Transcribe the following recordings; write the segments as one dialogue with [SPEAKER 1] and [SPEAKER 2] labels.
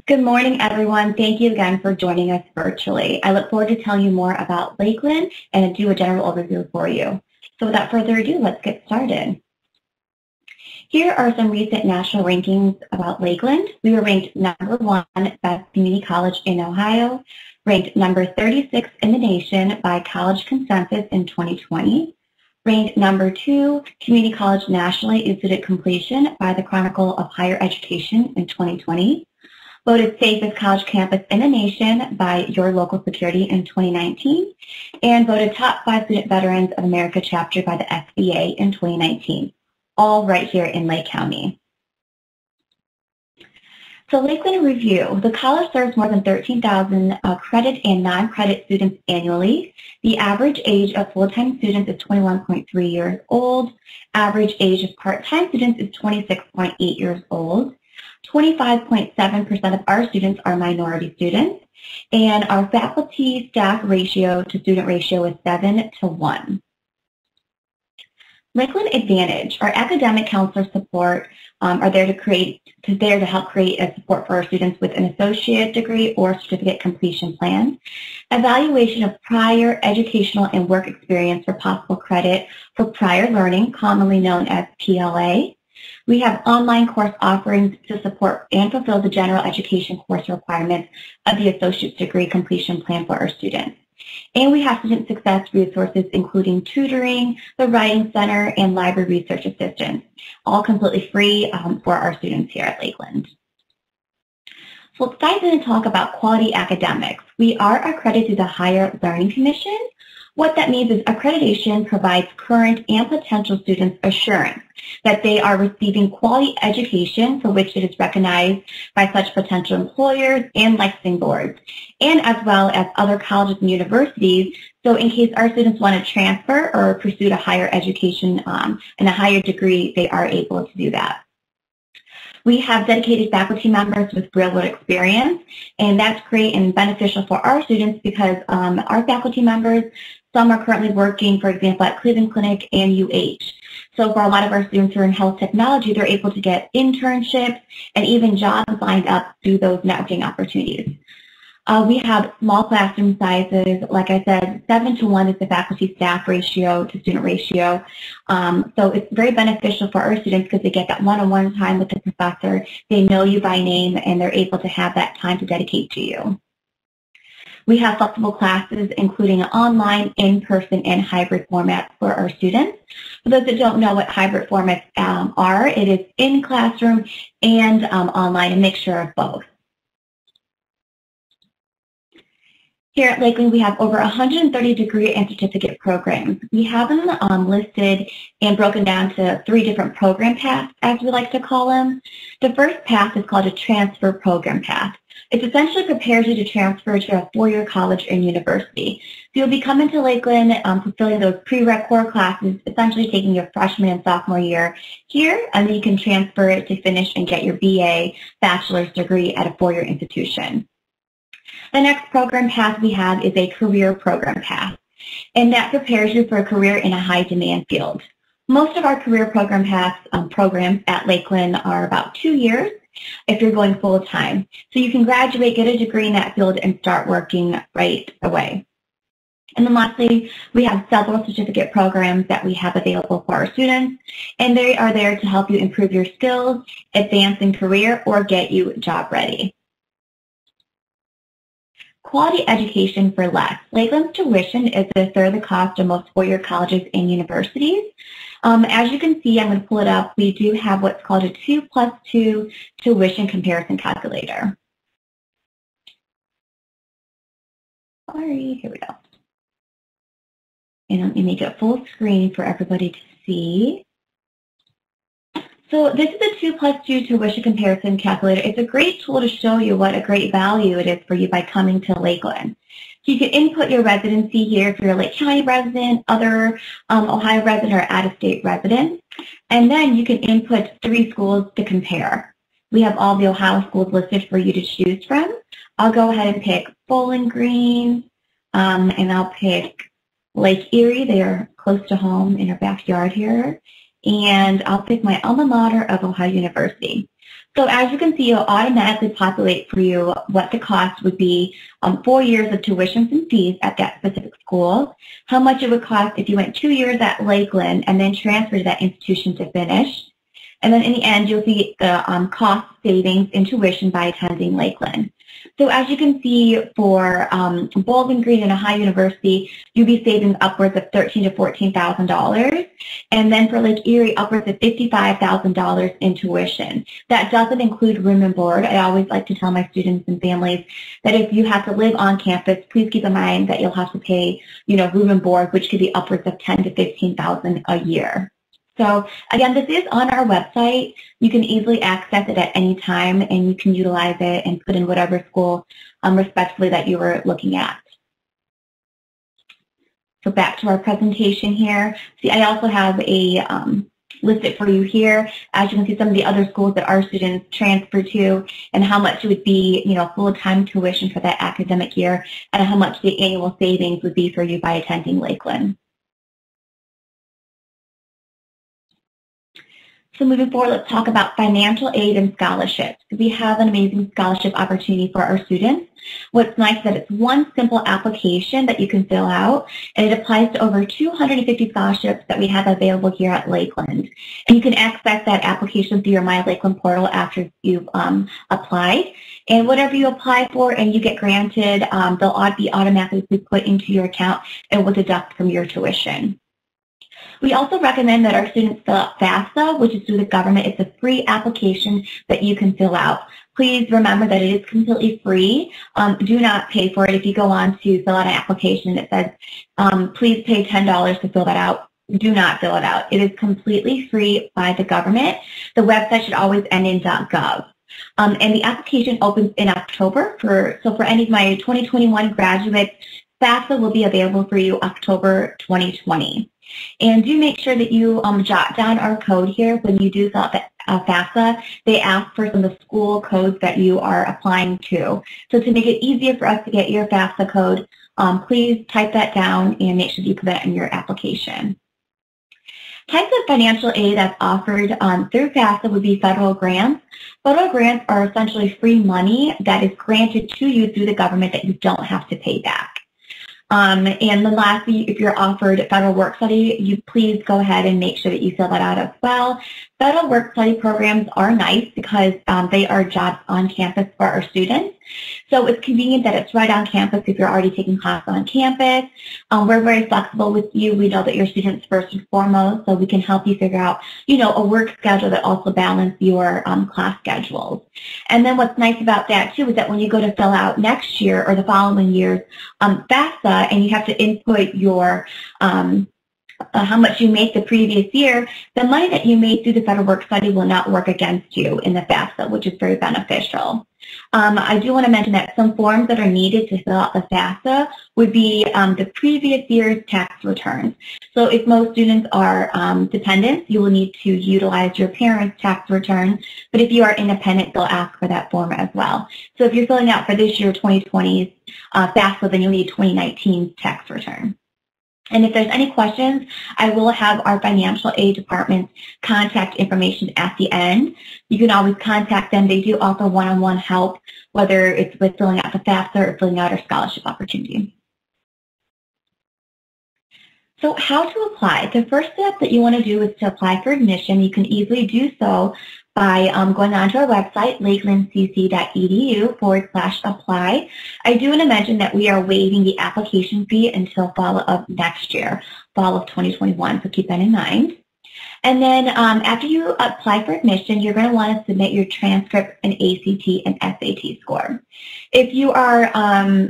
[SPEAKER 1] Good morning, everyone. Thank you again for joining us virtually. I look forward to telling you more about Lakeland and do a general overview for you. So without further ado, let's get started. Here are some recent national rankings about Lakeland. We were ranked #1 Best Community College in Ohio, ranked number 36 in the nation by College Consensus in 2020, ranked #2 Community College nationally in student completion by the Chronicle of Higher Education in 2020, voted safest college campus in the nation by Your Local Security in 2019, and voted top 5 Student Veterans of America chapter by the SBA in 2019, all right here in Lake County. So Lakeland Review, the college serves more than 13,000 credit and non-credit students annually. The average age of full-time students is 21.3 years old. Average age of part-time students is 26.8 years old. 25.7% of our students are minority students, and our faculty-staff ratio to student ratio is 7:1. Lakeland Advantage, our academic counselor support are there to help create a support for our students with an associate degree or certificate completion plan. Evaluation of prior educational and work experience for possible credit for prior learning, commonly known as PLA. We have online course offerings to support and fulfill the general education course requirements of the associate's degree completion plan for our students. And we have student success resources including tutoring, the Writing Center, and library research assistance, all completely free for our students here at Lakeland. So let's dive in and talk about quality academics. We are accredited to the Higher Learning Commission. What that means is accreditation provides current and potential students assurance that they are receiving quality education for which it is recognized by such potential employers and licensing boards, and as well as other colleges and universities. So in case our students want to transfer or pursue a higher education and a higher degree, they are able to do that. We have dedicated faculty members with real-world experience, and that's great and beneficial for our students because our faculty members, some are currently working, for example, at Cleveland Clinic and UH. So for a lot of our students who are in health technology, they're able to get internships and even jobs lined up through those networking opportunities. We have small classroom sizes. Like I said, 7:1 is the faculty-staff ratio to student ratio. So it's very beneficial for our students because they get that one-on-one time with the professor. They know you by name, and they're able to have that time to dedicate to you. We have flexible classes, including online, in-person, and hybrid formats for our students. For those that don't know what hybrid formats are, it is in-classroom and online, a mixture of both. Here at Lakeland, we have over 130 degree and certificate programs. We have them listed and broken down to 3 different program paths, as we like to call them. The first path is called a transfer program path. It essentially prepares you to transfer to a 4-year college and university. So you'll be coming to Lakeland, fulfilling those prereq core classes, essentially taking your freshman and sophomore year here, and then you can transfer it to finish and get your BA, bachelor's degree at a 4-year institution. The next program path we have is a career program path, and that prepares you for a career in a high-demand field. Most of our career program paths programs at Lakeland are about 2 years if you're going full-time. So you can graduate, get a degree in that field, and start working right away. And then lastly, we have several certificate programs that we have available for our students, and they are there to help you improve your skills, advance in career, or get you job ready. Quality education for less. Lakeland's tuition is 1/3 of the cost of most 4-year colleges and universities. As you can see, I'm going to pull it up. We do have what's called a 2+2 tuition comparison calculator. Sorry, here we go. And let me make it full screen for everybody to see. So this is a 2+2 tuition comparison calculator. It's a great tool to show you what a great value it is for you by coming to Lakeland. So you can input your residency here if you're a Lake County resident, other Ohio resident, or out-of-state resident. And then you can input 3 schools to compare. We have all the Ohio schools listed for you to choose from. I'll go ahead and pick Bowling Green, and I'll pick Lake Erie. They are close to home in our backyard here. And I'll pick my alma mater of Ohio University. So as you can see, it'll automatically populate for you what the cost would be, 4 years of tuitions and fees at that specific school, how much it would cost if you went 2 years at Lakeland and then transferred to that institution to finish. And then in the end, you'll see the cost savings in tuition by attending Lakeland. So as you can see, for Bowling Green and Ohio University, you'll be saving upwards of $13,000 to $14,000. And then for Lake Erie, upwards of $55,000 in tuition. That doesn't include room and board. I always like to tell my students and families that if you have to live on campus, please keep in mind that you'll have to pay, room and board, which could be upwards of $10,000 to $15,000 a year. So again, this is on our website. You can easily access it at any time, and you can utilize it and put in whatever school respectively that you were looking at. So back to our presentation here. See, I also have a listed for you here. As you can see, some of the other schools that our students transfer to and how much it would be, full-time tuition for that academic year, and how much the annual savings would be for you by attending Lakeland. So moving forward, let's talk about financial aid and scholarships. We have an amazing scholarship opportunity for our students. What's nice is that it's one simple application that you can fill out, and it applies to over 250 scholarships that we have available here at Lakeland. And you can access that application through your My Lakeland portal after you've applied. And whatever you apply for and you get granted, they'll be automatically put into your account and will deduct from your tuition. We also recommend that our students fill out FAFSA, which is through the government. It's a free application that you can fill out. Please remember that it is completely free. Do not pay for it. If you go on to fill out an application that says, please pay $10 to fill that out, do not fill it out. It is completely free by the government. The website should always end in .gov. And the application opens in October. So for any of my 2021 graduates, FAFSA will be available for you October 2020. And do make sure that you jot down our code here when you do fill out the FAFSA. They ask for some of the school codes that you are applying to. So to make it easier for us to get your FAFSA code, please type that down and make sure that you put that in your application. Types of financial aid that's offered through FAFSA would be federal grants. Federal grants are essentially free money that is granted to you through the government that you don't have to pay back. And then lastly, if you're offered federal work study, you please go ahead and make sure that you fill that out as well. Federal work study programs are nice because they are jobs on campus for our students. So it's convenient that it's right on campus if you're already taking classes on campus. We're very flexible with you. We know that you're students first and foremost, so we can help you figure out, a work schedule that also balances your class schedules. And then what's nice about that too is that when you go to fill out next year or the following year's FAFSA, and you have to input your how much you make the previous year, the money that you made through the federal work study will not work against you in the FAFSA, which is very beneficial. I do want to mention that some forms that are needed to fill out the FAFSA would be the previous year's tax returns. So if most students are dependents, you will need to utilize your parents' tax return. But if you are independent, they'll ask for that form as well. So if you're filling out for this year 2020's FAFSA, then you'll need 2019's tax return. And if there's any questions, I will have our financial aid department's contact information at the end. You can always contact them. They do offer one-on-one help, whether it's with filling out the FAFSA or filling out our scholarship opportunity. So how to apply? The first step that you want to do is to apply for admission. You can easily do so by going onto our website, lakelandcc.edu/apply. I do want to mention that we are waiving the application fee until fall of next year, fall of 2021, so keep that in mind. And then after you apply for admission, you're going to want to submit your transcript and ACT and SAT score. If you are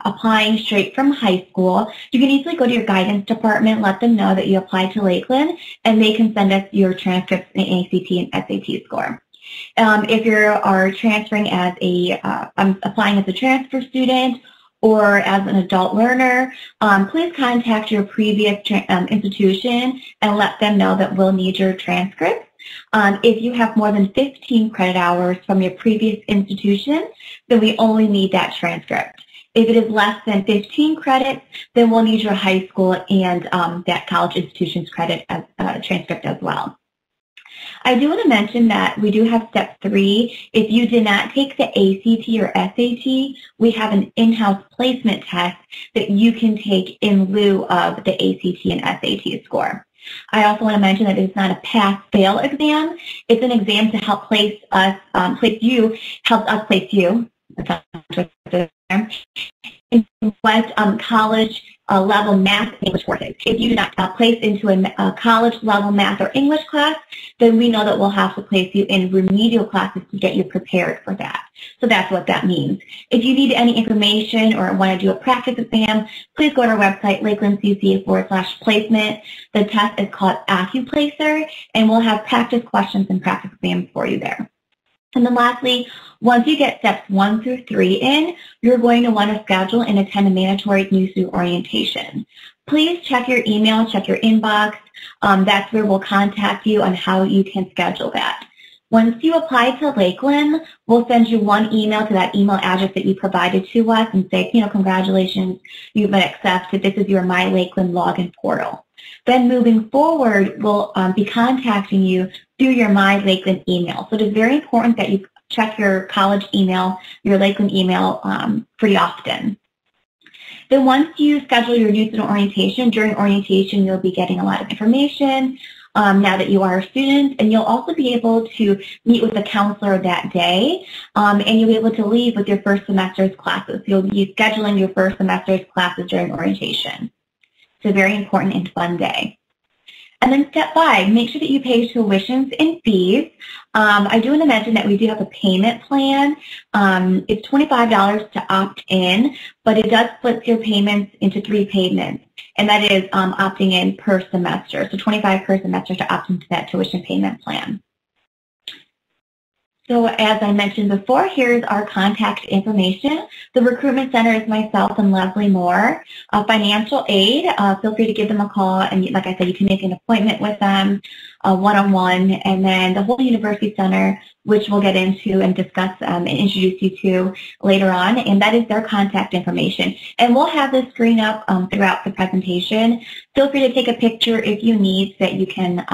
[SPEAKER 1] applying straight from high school, you can easily go to your guidance department, let them know that you applied to Lakeland, and they can send us your transcripts and ACT and SAT score. If you are transferring as applying as a transfer student or as an adult learner, please contact your previous institution and let them know that we'll need your transcripts. If you have more than 15 credit hours from your previous institution, then we only need that transcript. If it is less than 15 credits, then we'll need your high school and that college institution's credit as transcript as well. I do want to mention that we do have step 3. If you did not take the ACT or SAT, we have an in-house placement test that you can take in lieu of the ACT and SAT score. I also want to mention that it's not a pass-fail exam. It's an exam to help place us, help us place you. That's not in what college level math and English courses. If you do not place into a college level math or English class, then we know that we'll have to place you in remedial classes to get you prepared for that. So that's what that means. If you need any information or want to do a practice exam, please go to our website, lakelandcca.com/placement. The test is called AccuPlacer, and we'll have practice questions and practice exams for you there. And then lastly, once you get steps 1 through 3 in, you're going to want to schedule and attend a mandatory new student orientation. Please check your email, check your inbox. That's where we'll contact you on how you can schedule that. Once you apply to Lakeland, we'll send you one email to that email address that you provided to us and say, congratulations, you've been accepted. This is your My Lakeland login portal. Then moving forward, we'll be contacting you through your My Lakeland email. So it is very important that you check your college email, your Lakeland email pretty often. Then once you schedule your new student orientation, during orientation you'll be getting a lot of information now that you are a student, and you'll also be able to meet with the counselor that day, and you'll be able to leave with your first semester's classes. You'll be scheduling your first semester's classes during orientation. It's a very important and fun day. And then step 5, make sure that you pay tuitions and fees. I do want to mention that we do have a payment plan. It's $25 to opt in, but it does split your payments into 3 payments, and that is opting in per semester. So $25 per semester to opt into that tuition payment plan. So as I mentioned before, here's our contact information. The recruitment center is myself and Leslie Moore. Financial aid, feel free to give them a call, and like I said, you can make an appointment with them one-on-one. And then the whole university center, which we'll get into and discuss and introduce you to later on, and that is their contact information. And we'll have this screen up throughout the presentation. Feel free to take a picture if you need so that you can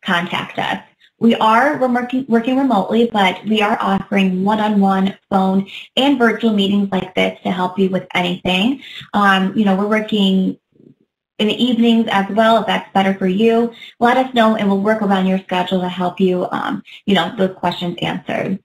[SPEAKER 1] contact us. We're working remotely, but we are offering one-on-one phone and virtual meetings like this to help you with anything. We're working in the evenings as well, if that's better for you. Let us know, and we'll work around your schedule to help you, those questions answered.